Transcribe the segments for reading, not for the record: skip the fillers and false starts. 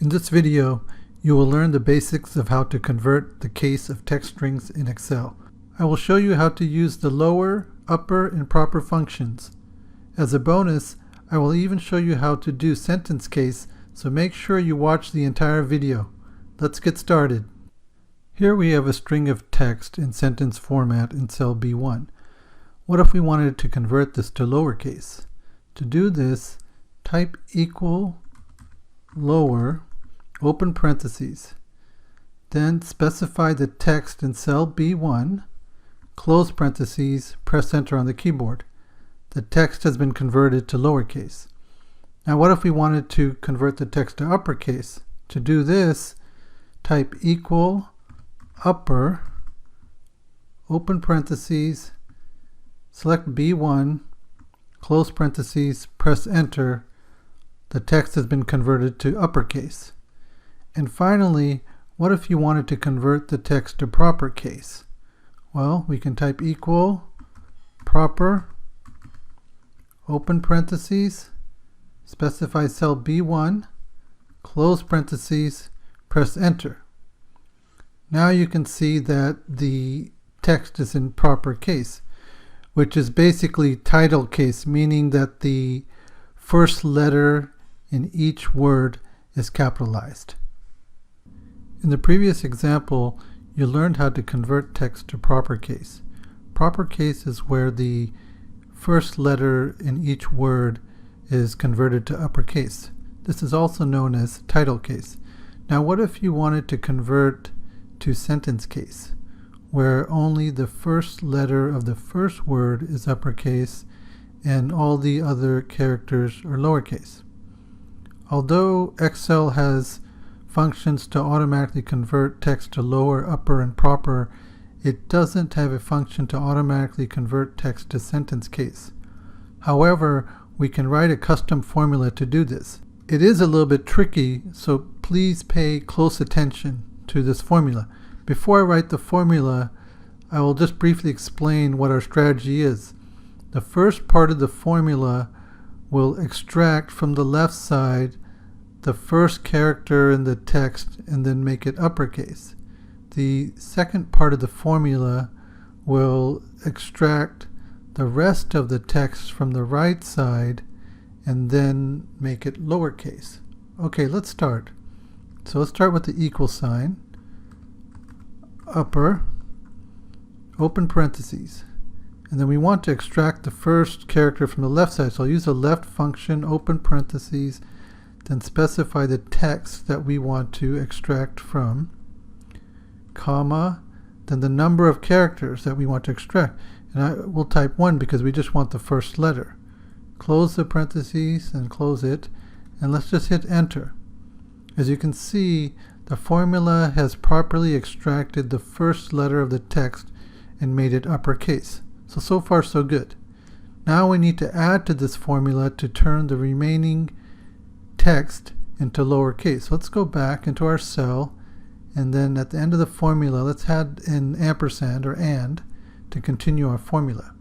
In this video, you will learn the basics of how to convert the case of text strings in Excel. I will show you how to use the lower, upper, and proper functions. As a bonus, I will even show you how to do sentence case, so make sure you watch the entire video. Let's get started. Here we have a string of text in sentence format in cell B1. What if we wanted to convert this to lowercase? To do this, type equal lower, open parentheses, then specify the text in cell B1, close parentheses, press enter on the keyboard. The text has been converted to lowercase. Now what if we wanted to convert the text to uppercase? To do this, type equal upper, open parentheses, select B1, close parentheses, press enter. The text has been converted to uppercase. And finally, what if you wanted to convert the text to proper case? Well, we can type equal proper, open parentheses, specify cell B1, close parentheses, press enter. Now you can see that the text is in proper case, which is basically title case, meaning that the first letter in each word is capitalized. In the previous example, you learned how to convert text to proper case. Proper case is where the first letter in each word is converted to uppercase. This is also known as title case. Now what if you wanted to convert to sentence case, where only the first letter of the first word is uppercase and all the other characters are lowercase? Although Excel has functions to automatically convert text to lower, upper, and proper, it doesn't have a function to automatically convert text to sentence case. However, we can write a custom formula to do this. It is a little bit tricky, so please pay close attention to this formula. Before I write the formula, I will just briefly explain what our strategy is. The first part of the formula will extract from the left side the first character in the text and then make it uppercase. The second part of the formula will extract the rest of the text from the right side and then make it lowercase. Okay, let's start. So let's start with the equal sign, upper, open parentheses. And then we want to extract the first character from the left side. So I'll use the left function, open parentheses, then specify the text that we want to extract from, comma, then the number of characters that we want to extract. And I will type 1 because we just want the first letter. Close the parentheses and close it. And let's just hit enter. As you can see, the formula has properly extracted the first letter of the text and made it uppercase. So far so good. Now we need to add to this formula to turn the remaining text into lowercase. Let's go back into our cell, and then at the end of the formula, let's add an ampersand or and to continue our formula.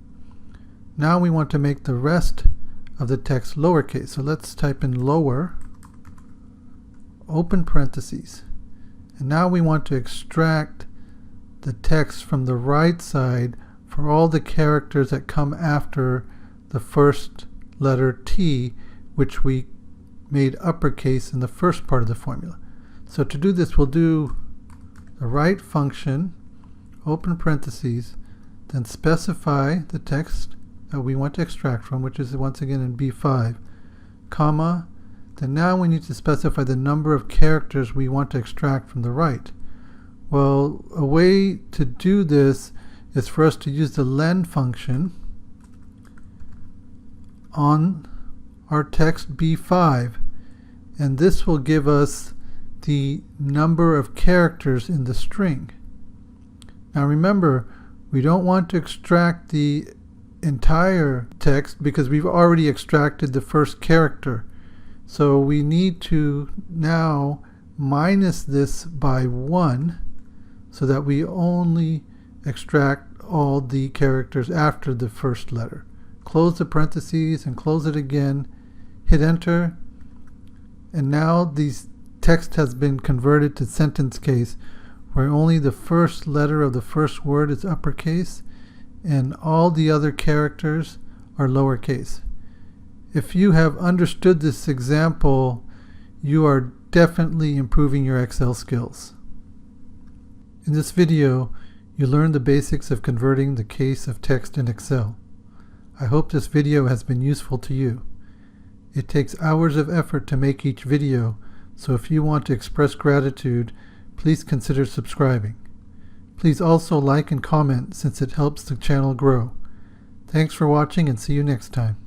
Now we want to make the rest of the text lowercase. So let's type in lower, open parentheses. And now we want to extract the text from the right side for all the characters that come after the first letter T, which we made uppercase in the first part of the formula. So to do this, we'll do the right function, open parentheses, then specify the text that we want to extract from, which is once again in B5, comma, then now we need to specify the number of characters we want to extract from the right. Well, a way to do this is for us to use the len function on our text B5, and this will give us the number of characters in the string. Now remember, we don't want to extract the entire text because we've already extracted the first character. So we need to now minus this by 1 so that we only extract all the characters after the first letter. Close the parentheses and close it again, hit enter, and now these text has been converted to sentence case, where only the first letter of the first word is uppercase and all the other characters are lowercase. If you have understood this example, you are definitely improving your Excel skills. In this video, you learned the basics of converting the case of text in Excel. I hope this video has been useful to you. It takes hours of effort to make each video, so if you want to express gratitude, please consider subscribing. Please also like and comment since it helps the channel grow. Thanks for watching and see you next time.